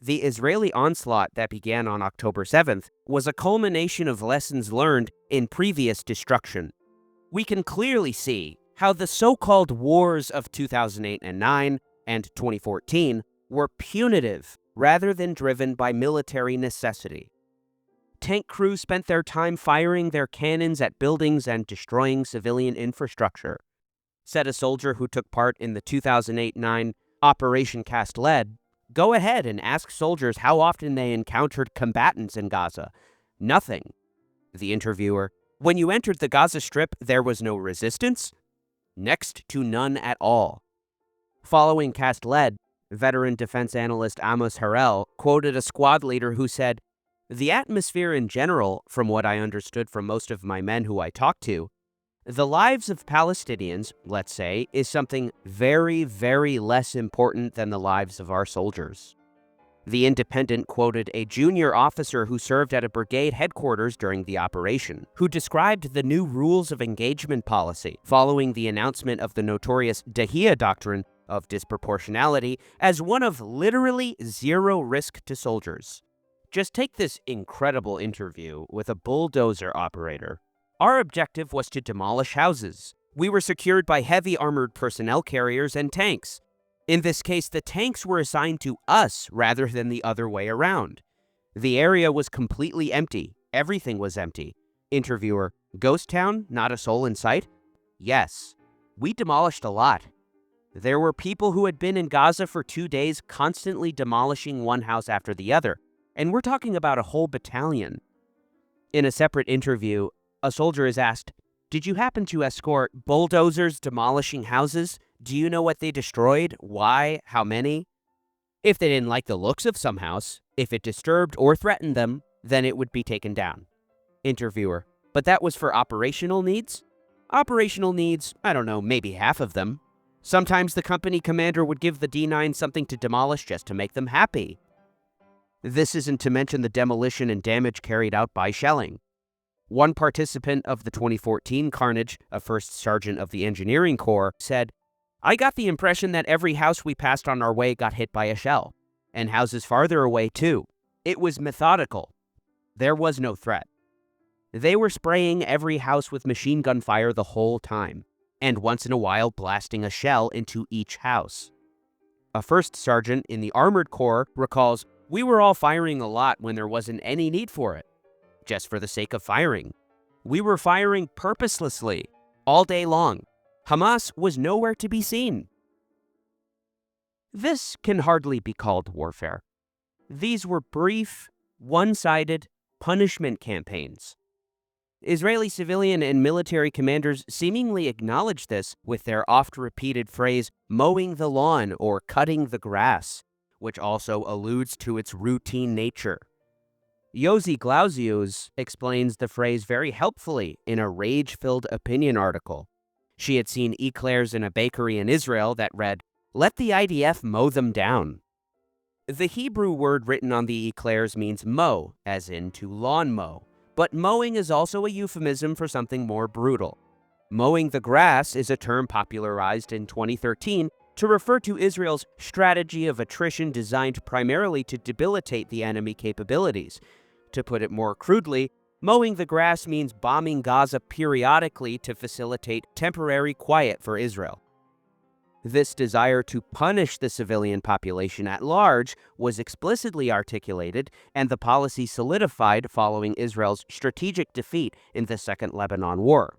The Israeli onslaught that began on October 7th was a culmination of lessons learned in previous destruction. We can clearly see how the so-called wars of 2008 and 9 and 2014 were punitive rather than driven by military necessity. Tank crews spent their time firing their cannons at buildings and destroying civilian infrastructure, said a soldier who took part in the 2008-9 Operation Cast Lead. Go ahead and ask soldiers how often they encountered combatants in Gaza. Nothing. The interviewer: when you entered the Gaza Strip, there was no resistance? Next to none at all. Following Cast Lead, veteran defense analyst Amos Harel quoted a squad leader who said, "The atmosphere in general, from what I understood from most of my men who I talked to, the lives of Palestinians, let's say, is something very, very less important than the lives of our soldiers." The Independent quoted a junior officer who served at a brigade headquarters during the operation, who described the new rules of engagement policy following the announcement of the notorious Dahia doctrine of disproportionality as one of literally zero risk to soldiers. Just take this incredible interview with a bulldozer operator. Our objective was to demolish houses. We were secured by heavy armored personnel carriers and tanks. In this case, the tanks were assigned to us rather than the other way around. The area was completely empty. Everything was empty. Interviewer: ghost town? Not a soul in sight? Yes. We demolished a lot. There were people who had been in Gaza for 2 days constantly demolishing one house after the other, and we're talking about a whole battalion. In a separate interview, a soldier is asked, "Did you happen to escort bulldozers demolishing houses? Do you know what they destroyed? Why? How many?" If they didn't like the looks of some house, if it disturbed or threatened them, then it would be taken down. Interviewer: but that was for operational needs? Operational needs, I don't know, maybe half of them. Sometimes the company commander would give the D9 something to demolish just to make them happy. This isn't to mention the demolition and damage carried out by shelling. One participant of the 2014 carnage, a first sergeant of the engineering corps, said, "I got the impression that every house we passed on our way got hit by a shell, and houses farther away too. It was methodical. There was no threat. They were spraying every house with machine gun fire the whole time, and once in a while blasting a shell into each house." A first sergeant in the Armored Corps recalls, "We were all firing a lot when there wasn't any need for it, just for the sake of firing. We were firing purposelessly, all day long. Hamas was nowhere to be seen." This can hardly be called warfare. These were brief, one-sided punishment campaigns. Israeli civilian and military commanders seemingly acknowledge this with their oft-repeated phrase, "mowing the lawn" or "cutting the grass," which also alludes to its routine nature. Yosi Glausius explains the phrase very helpfully in a rage-filled opinion article. She had seen eclairs in a bakery in Israel that read, "Let the IDF mow them down." The Hebrew word written on the eclairs means mow, as in to lawn mow, but mowing is also a euphemism for something more brutal. Mowing the grass is a term popularized in 2013 to refer to Israel's strategy of attrition designed primarily to debilitate the enemy capabilities. To put it more crudely, mowing the grass means bombing Gaza periodically to facilitate temporary quiet for Israel. This desire to punish the civilian population at large was explicitly articulated, and the policy solidified following Israel's strategic defeat in the Second Lebanon War.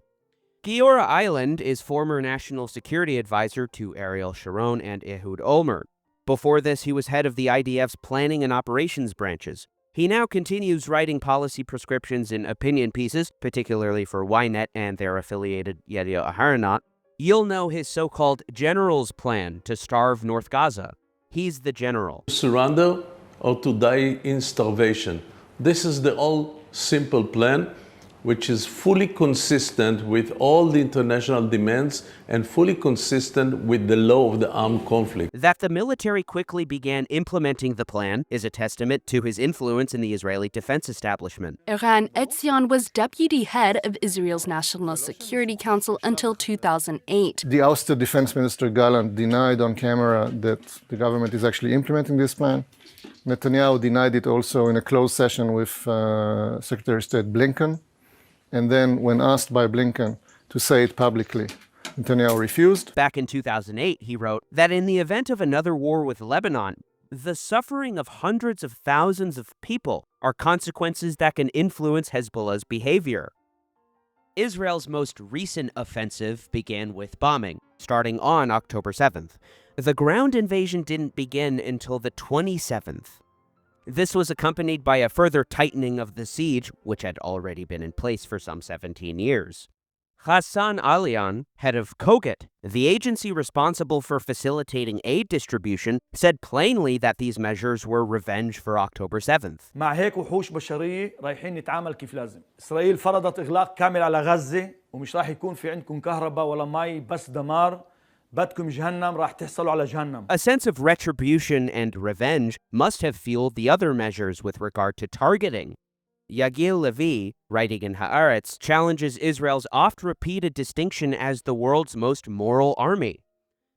Giora Island is former national security advisor to Ariel Sharon and Ehud Olmert. Before this, he was head of the IDF's planning and operations branches. He now continues writing policy prescriptions in opinion pieces, particularly for Ynet and their affiliated Yediot Aharonot. You'll know his so-called general's plan to starve North Gaza. He's the general. Surrender or to die in starvation. This is the all simple plan. which is fully consistent with all the international demands and fully consistent with the law of the armed conflict. That the military quickly began implementing the plan is a testament to his influence in the Israeli defense establishment. Eran Etzion was deputy head of Israel's National Security Council until 2008. The ousted defense minister Gallant denied on camera that the government is actually implementing this plan. Netanyahu denied it also in a closed session with Secretary of State Blinken. And then when asked by Blinken to say it publicly, Netanyahu refused. Back in 2008, he wrote that in the event of another war with Lebanon, the suffering of hundreds of thousands of people are consequences that can influence Hezbollah's behavior. Israel's most recent offensive began with bombing, starting on October 7th. The ground invasion didn't begin until the 27th. This was accompanied by a further tightening of the siege, which had already been in place for some 17 years. Hassan Alian, head of Koget, the agency responsible for facilitating aid distribution, said plainly that these measures were revenge for October 7th. مع هيك وحوش بشرية رايحين نتعامل كيف لازم. إسرائيل فرضت إغلاق كامل على غزة ومش راح يكون في عندكم كهرباء ولا مي بس دمار. بدكم جهنم راح تحصلوا على جهنم. A sense of retribution and revenge must have fueled the other measures with regard to targeting. Yagil Levi, writing in Haaretz, challenges Israel's oft-repeated distinction as the world's most moral army.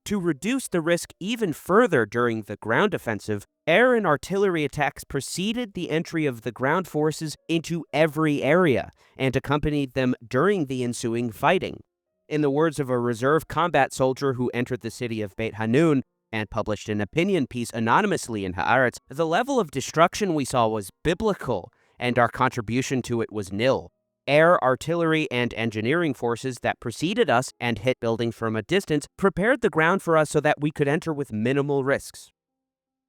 To reduce the risk even further during the ground offensive, air and artillery attacks preceded the entry of the ground forces into every area and accompanied them during the ensuing fighting. In the words of a reserve combat soldier who entered the city of Beit Hanun and published an opinion piece anonymously in Haaretz, the level of destruction we saw was biblical, and our contribution to it was nil. Air, artillery, and engineering forces that preceded us and hit buildings from a distance prepared the ground for us so that we could enter with minimal risks.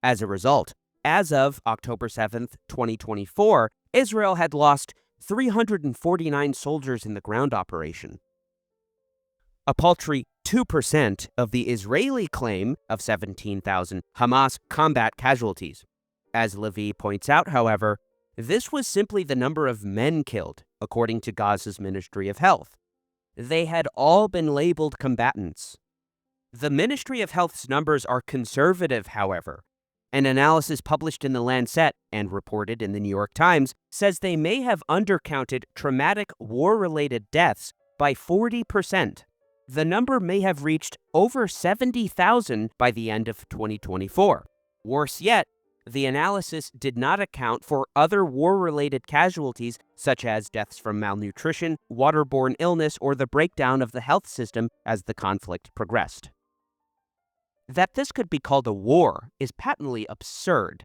As a result, as of October 7th, 2024, Israel had lost 349 soldiers in the ground operation. A paltry 2% of the Israeli claim of 17,000 Hamas combat casualties. As Levi points out, however, this was simply the number of men killed, according to Gaza's Ministry of Health. They had all been labeled combatants. The Ministry of Health's numbers are conservative, however. An analysis published in the Lancet and reported in the New York Times says they may have undercounted traumatic war-related deaths by 40%. The number may have reached over 70,000 by the end of 2024. Worse yet, the analysis did not account for other war-related casualties such as deaths from malnutrition, waterborne illness, or the breakdown of the health system as the conflict progressed. That this could be called a war is patently absurd.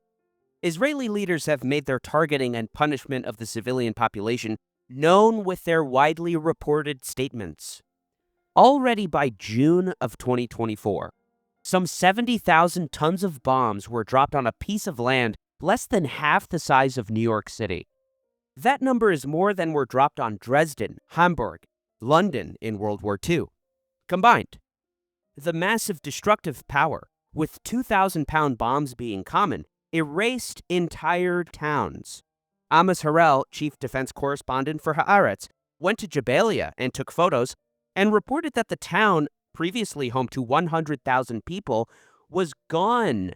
Israeli leaders have made their targeting and punishment of the civilian population known with their widely reported statements. Already by June of 2024, some 70,000 tons of bombs were dropped on a piece of land less than half the size of New York City. That number is more than were dropped on Dresden, Hamburg, London in World War II. Combined, the massive destructive power, with 2,000-pound bombs being common, erased entire towns. Amos Harel, chief defense correspondent for Haaretz, went to Jabalia and took photos and reported that the town, previously home to 100,000 people, was gone.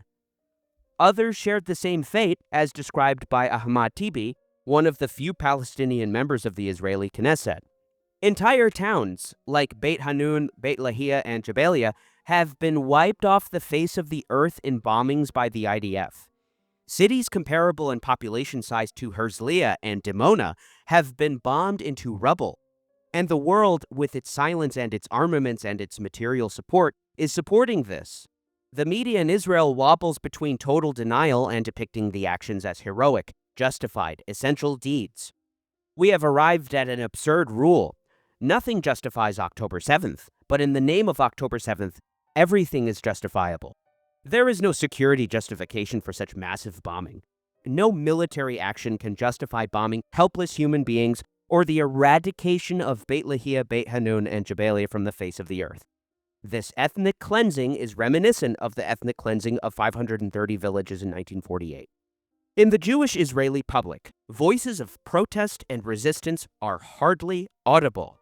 Others shared the same fate, as described by Ahmad Tibi, one of the few Palestinian members of the Israeli Knesset. Entire towns, like Beit Hanun, Beit Lahia, and Jabalia, have been wiped off the face of the earth in bombings by the IDF. Cities comparable in population size to Herzliya and Dimona have been bombed into rubble. And the world, with its silence and its armaments and its material support, is supporting this. The media in Israel wobbles between total denial and depicting the actions as heroic, justified, essential deeds. We have arrived at an absurd rule. Nothing justifies October 7th, but in the name of October 7th, everything is justifiable. There is no security justification for such massive bombing. No military action can justify bombing helpless human beings or the eradication of Beit Lahia, Beit Hanun, and Jabalia from the face of the earth. This ethnic cleansing is reminiscent of the ethnic cleansing of 530 villages in 1948. In the Jewish Israeli public, voices of protest and resistance are hardly audible.